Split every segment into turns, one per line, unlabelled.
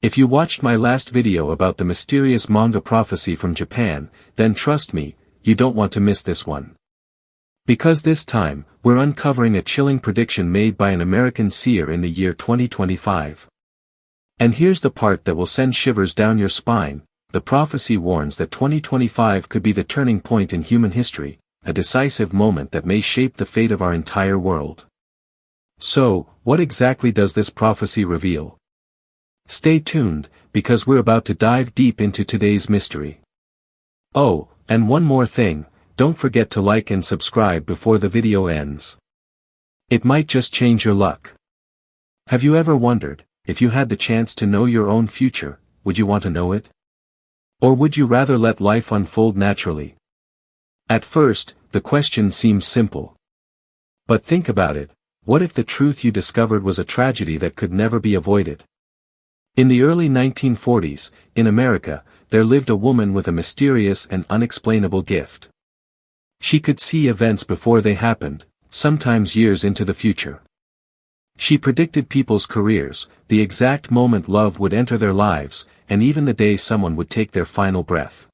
If you watched my last video about the mysterious manga prophecy from Japan, then trust me, you don't want to miss this one. Because this time, we're uncovering a chilling prediction made by an American seer in the year 2025. And here's the part that will send shivers down your spine. The prophecy warns that 2025 could be the turning point in human history, a decisive moment that may shape the fate of our entire world. So, what exactly does this prophecy reveal? Stay tuned, because we're about to dive deep into today's mystery. Oh, and one more thing, don't forget to like and subscribe before the video ends. It might just change your luck. Have you ever wondered, if you had the chance to know your own future, would you want to know it? Or would you rather let life unfold naturally? At first, the question seems simple. But think about it, what if the truth you discovered was a tragedy that could never be avoided? In the early 1940s, in America, there lived a woman with a mysterious and unexplainable gift. She could see events before they happened, sometimes years into the future. She predicted people's careers, the exact moment love would enter their lives, and even the day someone would take their final breath.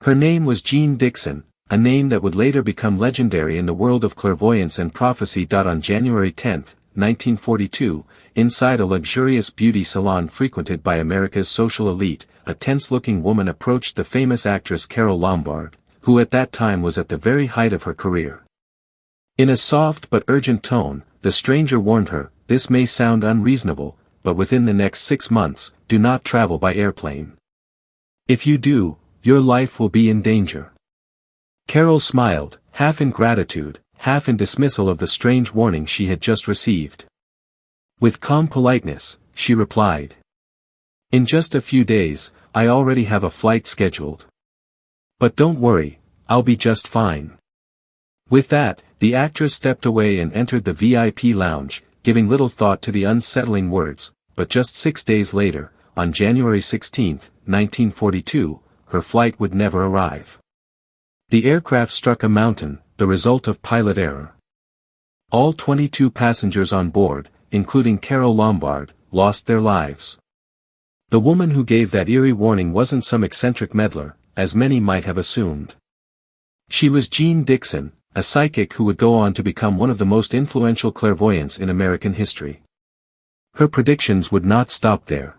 Her name was Jeane Dixon, a name that would later become legendary in the world of clairvoyance and prophecy. On January 10, 1942, inside a luxurious beauty salon frequented by America's social elite, a tense-looking woman approached the famous actress Carole Lombard, who at that time was at the very height of her career. In a soft but urgent tone, the stranger warned her, "This may sound unreasonable, but within the next 6 months, do not travel by airplane. If you do, your life will be in danger." Carole smiled, half in gratitude, half in dismissal of the strange warning she had just received. With calm politeness, she replied, "In just a few days, I already have a flight scheduled. But don't worry, I'll be just fine." With that, the actress stepped away and entered the VIP lounge, giving little thought to the unsettling words, but just 6 days later, on January 16, 1942, her flight would never arrive. The aircraft struck a mountain, the result of pilot error. All 22 passengers on board, including Carole Lombard, lost their lives. The woman who gave that eerie warning wasn't some eccentric meddler, as many might have assumed. She was Jeane Dixon, a psychic who would go on to become one of the most influential clairvoyants in American history. Her predictions would not stop there.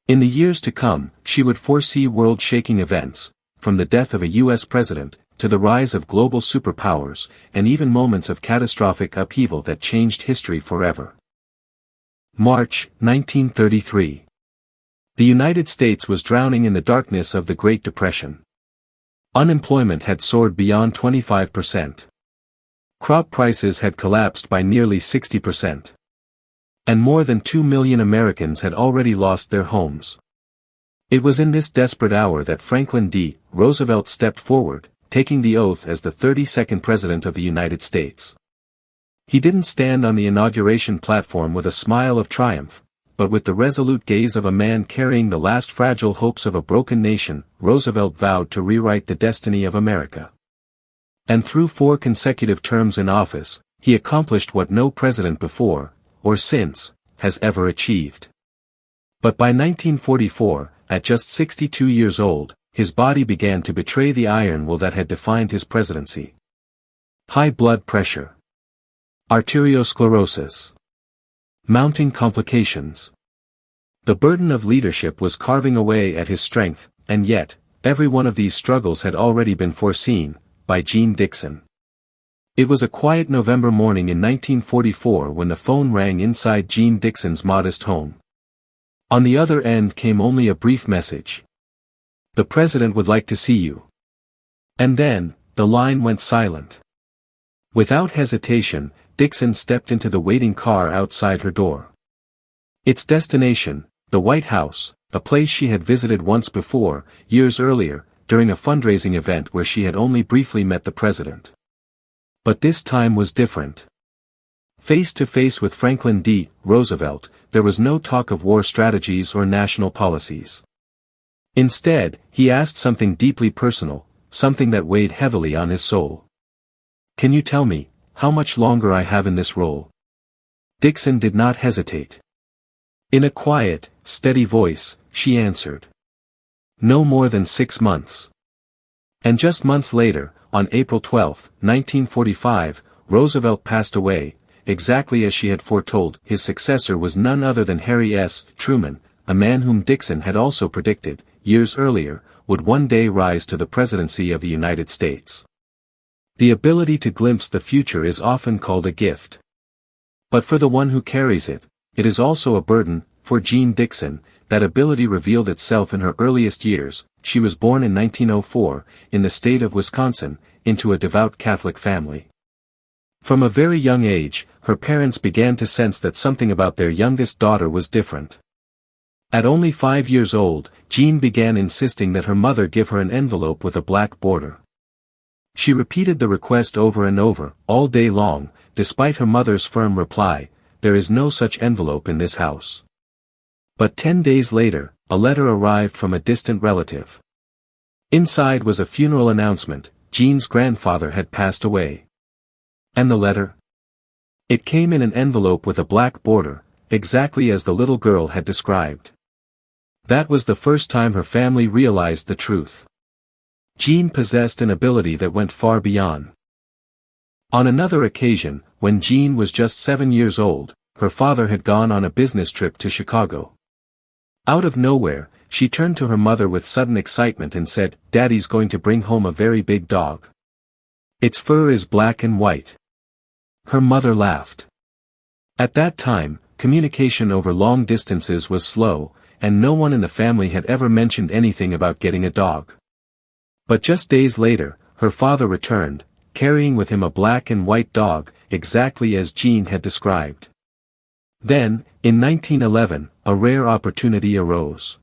In the years to come, she would foresee world-shaking events, from the death of a U.S. president, to the rise of global superpowers, and even moments of catastrophic upheaval that changed history forever. March, 1933. The United States was drowning in the darkness of the Great Depression. Unemployment had soared beyond 25%. Crop prices had collapsed by nearly 60%. And more than 2 million Americans had already lost their homes. It was in this desperate hour that Franklin D. Roosevelt stepped forward, taking the oath as the 32nd President of the United States. He didn't stand on the inauguration platform with a smile of triumph, but with the resolute gaze of a man carrying the last fragile hopes of a broken nation. Roosevelt vowed to rewrite the destiny of America. And through 4 consecutive terms in office, he accomplished what no president before, or since, has ever achieved. But by 1944, at just 62 years old, his body began to betray the iron will that had defined his presidency. High blood pressure. Arteriosclerosis. Mounting complications. The burden of leadership was carving away at his strength, and yet, every one of these struggles had already been foreseen, by Jeane Dixon. It was a quiet November morning in 1944 when the phone rang inside Jeane Dixon's modest home. On the other end came only a brief message. "The president would like to see you." And then, the line went silent. Without hesitation, Dixon stepped into the waiting car outside her door. Its destination, the White House, a place she had visited once before, years earlier, during a fundraising event where she had only briefly met the president. But this time was different. Face to face with Franklin D. Roosevelt, there was no talk of war strategies or national policies. Instead, he asked something deeply personal, something that weighed heavily on his soul. "Can you tell me, how much longer I have in this role?" Dixon did not hesitate. In a quiet, steady voice, she answered. No more than 6 months. And just months later, on April 12, 1945, Roosevelt passed away, exactly as she had foretold. His successor was none other than Harry S. Truman, a man whom Dixon had also predicted, years earlier, would one day rise to the presidency of the United States. The ability to glimpse the future is often called a gift. But for the one who carries it, it is also a burden. For Jeane Dixon, that ability revealed itself in her earliest years. She was born in 1904, in the state of Wisconsin, into a devout Catholic family. From a very young age, her parents began to sense that something about their youngest daughter was different. At only 5 years old, Jeane began insisting that her mother give her an envelope with a black border. She repeated the request over and over, all day long, despite her mother's firm reply, "There is no such envelope in this house." But 10 days later, a letter arrived from a distant relative. Inside was a funeral announcement: Jeane's grandfather had passed away. And the letter? It came in an envelope with a black border, exactly as the little girl had described. That was the first time her family realized the truth. Jeane possessed an ability that went far beyond. On another occasion, when Jeane was just 7 years old, her father had gone on a business trip to Chicago. Out of nowhere, she turned to her mother with sudden excitement and said, "Daddy's going to bring home a very big dog. Its fur is black and white." Her mother laughed. At that time, communication over long distances was slow, and no one in the family had ever mentioned anything about getting a dog. But just days later, her father returned, carrying with him a black and white dog, exactly as Jeane had described. Then, in 1911, a rare opportunity arose.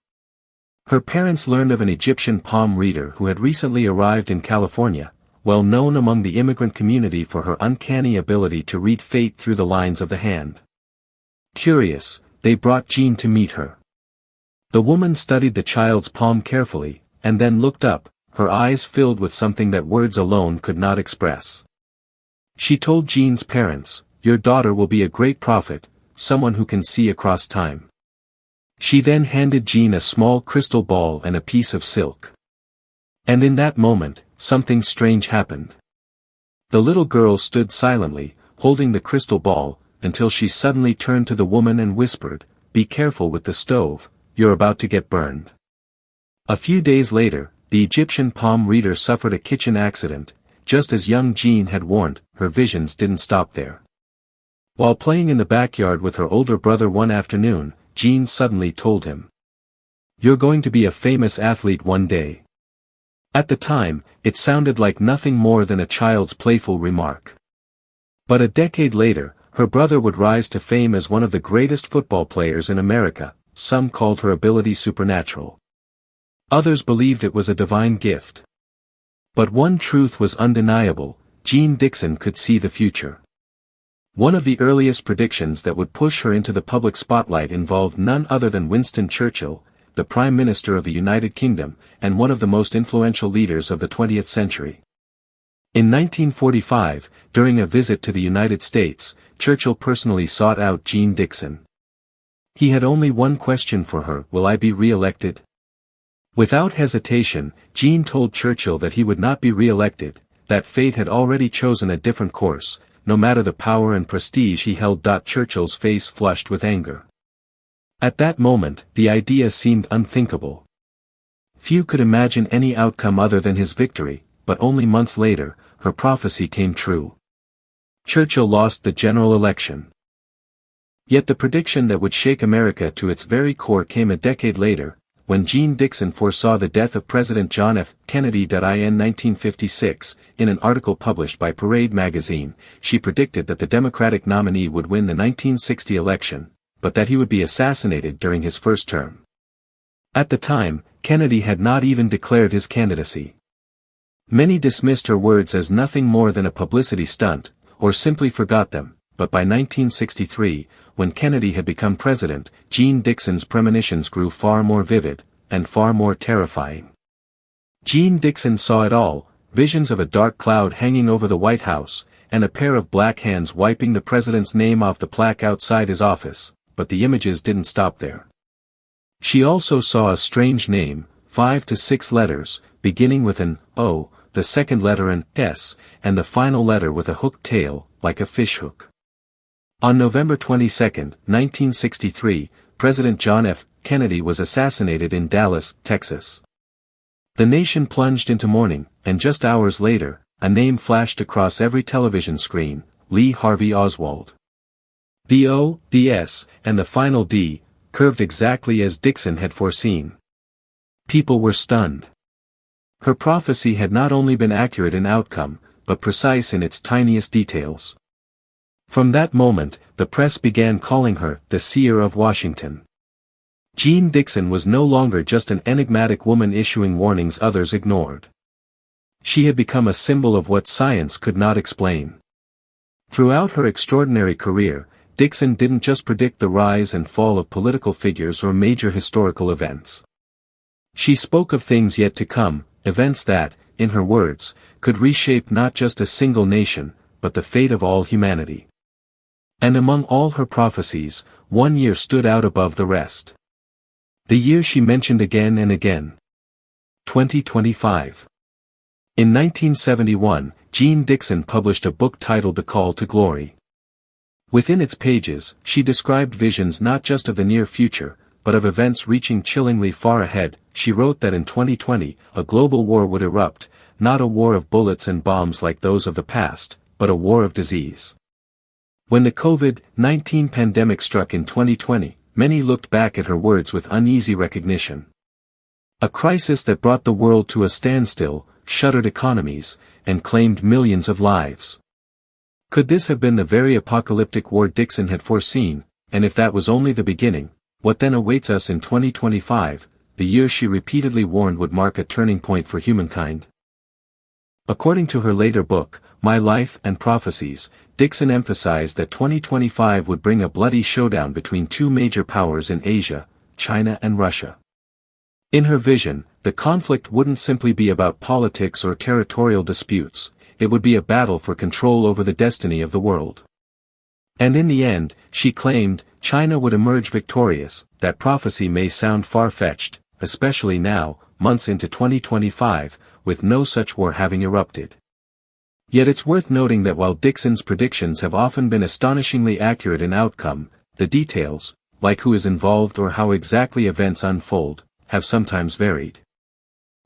Her parents learned of an Egyptian palm reader who had recently arrived in California, well known among the immigrant community for her uncanny ability to read fate through the lines of the hand. Curious, they brought Jeane to meet her. The woman studied the child's palm carefully, and then looked up, her eyes filled with something that words alone could not express. She told Jeane's parents, "Your daughter will be a great prophet, someone who can see across time." She then handed Jeane a small crystal ball and a piece of silk. And in that moment, something strange happened. The little girl stood silently, holding the crystal ball, until she suddenly turned to the woman and whispered, "Be careful with the stove, you're about to get burned." A few days later, the Egyptian palm reader suffered a kitchen accident. Just as young Jeane had warned, her visions didn't stop there. While playing in the backyard with her older brother one afternoon, Jeane suddenly told him, "You're going to be a famous athlete one day." At the time, it sounded like nothing more than a child's playful remark. But a decade later, her brother would rise to fame as one of the greatest football players in America. Some called her ability supernatural. Others believed it was a divine gift. But one truth was undeniable: Jeane Dixon could see the future. One of the earliest predictions that would push her into the public spotlight involved none other than Winston Churchill, the Prime Minister of the United Kingdom, and one of the most influential leaders of the 20th century. In 1945, during a visit to the United States, Churchill personally sought out Jeane Dixon. He had only one question for her: "Will I be re-elected?" Without hesitation, Jeane told Churchill that he would not be re-elected, that fate had already chosen a different course, no matter the power and prestige he held. Churchill's face flushed with anger. At that moment, the idea seemed unthinkable. Few could imagine any outcome other than his victory, but only months later, her prophecy came true. Churchill lost the general election. Yet the prediction that would shake America to its very core came a decade later, when Jeane Dixon foresaw the death of President John F. Kennedy. In 1956, in an article published by Parade magazine, she predicted that the Democratic nominee would win the 1960 election, but that he would be assassinated during his first term. At the time, Kennedy had not even declared his candidacy. Many dismissed her words as nothing more than a publicity stunt, or simply forgot them, but by 1963, when Kennedy had become president, Jeane Dixon's premonitions grew far more vivid, and far more terrifying. Jeane Dixon saw it all: visions of a dark cloud hanging over the White House, and a pair of black hands wiping the president's name off the plaque outside his office, but the images didn't stop there. She also saw a strange name, 5 to 6 letters, beginning with an O, the second letter an S, and the final letter with a hooked tail, like a fishhook. On November 22, 1963, President John F. Kennedy was assassinated in Dallas, Texas. The nation plunged into mourning, and just hours later, a name flashed across every television screen, Lee Harvey Oswald. The O, the S, and the final D, curved exactly as Dixon had foreseen. People were stunned. Her prophecy had not only been accurate in outcome, but precise in its tiniest details. From that moment, the press began calling her the Seer of Washington. Jeane Dixon was no longer just an enigmatic woman issuing warnings others ignored. She had become a symbol of what science could not explain. Throughout her extraordinary career, Dixon didn't just predict the rise and fall of political figures or major historical events. She spoke of things yet to come, events that, in her words, could reshape not just a single nation, but the fate of all humanity. And among all her prophecies, one year stood out above the rest. The year she mentioned again and again. 2025. In 1971, Jeane Dixon published a book titled The Call to Glory. Within its pages, she described visions not just of the near future, but of events reaching chillingly far ahead. She wrote that in 2020, a global war would erupt, not a war of bullets and bombs like those of the past, but a war of disease. When the COVID-19 pandemic struck in 2020, many looked back at her words with uneasy recognition. A crisis that brought the world to a standstill, shuttered economies, and claimed millions of lives. Could this have been the very apocalyptic war Dixon had foreseen, and if that was only the beginning, what then awaits us in 2025, the year she repeatedly warned would mark a turning point for humankind? According to her later book, My Life and Prophecies, Dixon emphasized that 2025 would bring a bloody showdown between two major powers in Asia, China and Russia. In her vision, the conflict wouldn't simply be about politics or territorial disputes, it would be a battle for control over the destiny of the world. And in the end, she claimed, China would emerge victorious. That prophecy may sound far-fetched, especially now, months into 2025, with no such war having erupted. Yet it's worth noting that while Dixon's predictions have often been astonishingly accurate in outcome, the details, like who is involved or how exactly events unfold, have sometimes varied.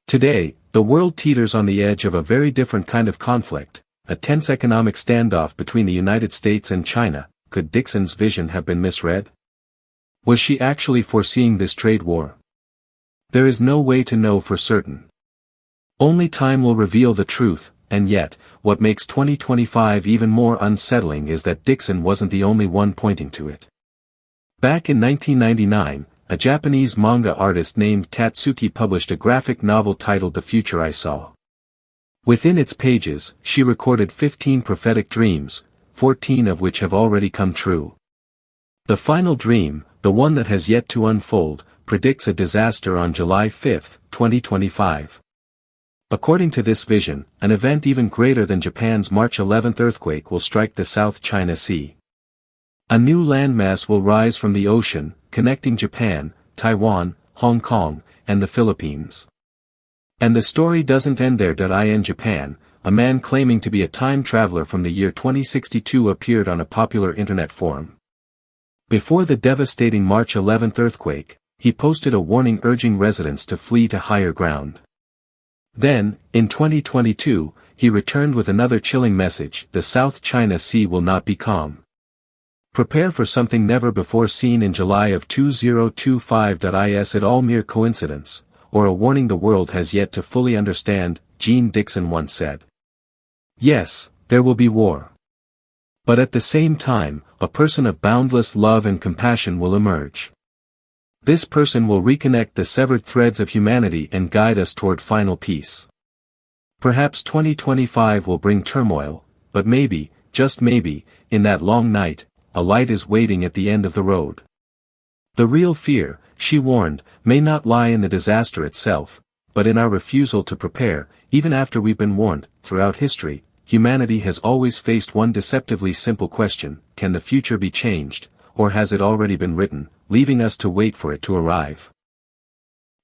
Today, the world teeters on the edge of a very different kind of conflict, a tense economic standoff between the United States and China. Could Dixon's vision have been misread? Was she actually foreseeing this trade war? There is no way to know for certain. Only time will reveal the truth, and yet, what makes 2025 even more unsettling is that Dixon wasn't the only one pointing to it. Back in 1999, a Japanese manga artist named Tatsuki published a graphic novel titled The Future I Saw. Within its pages, she recorded 15 prophetic dreams, 14 of which have already come true. The final dream, the one that has yet to unfold, predicts a disaster on July 5, 2025. According to this vision, an event even greater than Japan's March 11 earthquake will strike the South China Sea. A new landmass will rise from the ocean, connecting Japan, Taiwan, Hong Kong, and the Philippines. And the story doesn't end there. In Japan, a man claiming to be a time traveler from the year 2062 appeared on a popular internet forum. Before the devastating March 11 earthquake, he posted a warning urging residents to flee to higher ground. Then, in 2022, he returned with another chilling message: the South China Sea will not be calm. Prepare for something never before seen in July of 2025. Is it all mere coincidence, or a warning the world has yet to fully understand? Jeane Dixon once said. Yes, there will be war. But at the same time, a person of boundless love and compassion will emerge. This person will reconnect the severed threads of humanity and guide us toward final peace. Perhaps 2025 will bring turmoil, but maybe, just maybe, in that long night, a light is waiting at the end of the road. The real fear, she warned, may not lie in the disaster itself, but in our refusal to prepare. Even after we've been warned. Throughout history, humanity has always faced one deceptively simple question: can the future be changed, or has it already been written, leaving us to wait for it to arrive?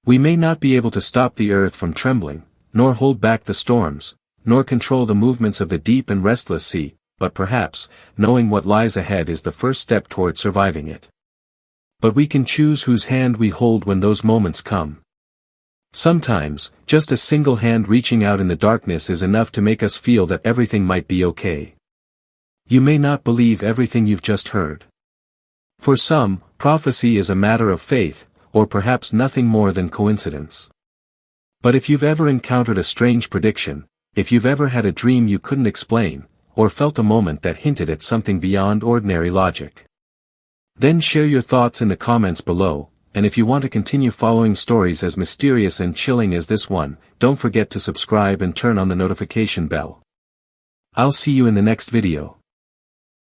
We may not be able to stop the earth from trembling, nor hold back the storms, nor control the movements of the deep and restless sea, but perhaps, knowing what lies ahead is the first step toward surviving it. But we can choose whose hand we hold when those moments come. Sometimes, just a single hand reaching out in the darkness is enough to make us feel that everything might be okay. You may not believe everything you've just heard. For some, prophecy is a matter of faith, or perhaps nothing more than coincidence. But if you've ever encountered a strange prediction, if you've ever had a dream you couldn't explain, or felt a moment that hinted at something beyond ordinary logic, then share your thoughts in the comments below, and if you want to continue following stories as mysterious and chilling as this one, don't forget to subscribe and turn on the notification bell. I'll see you in the next video.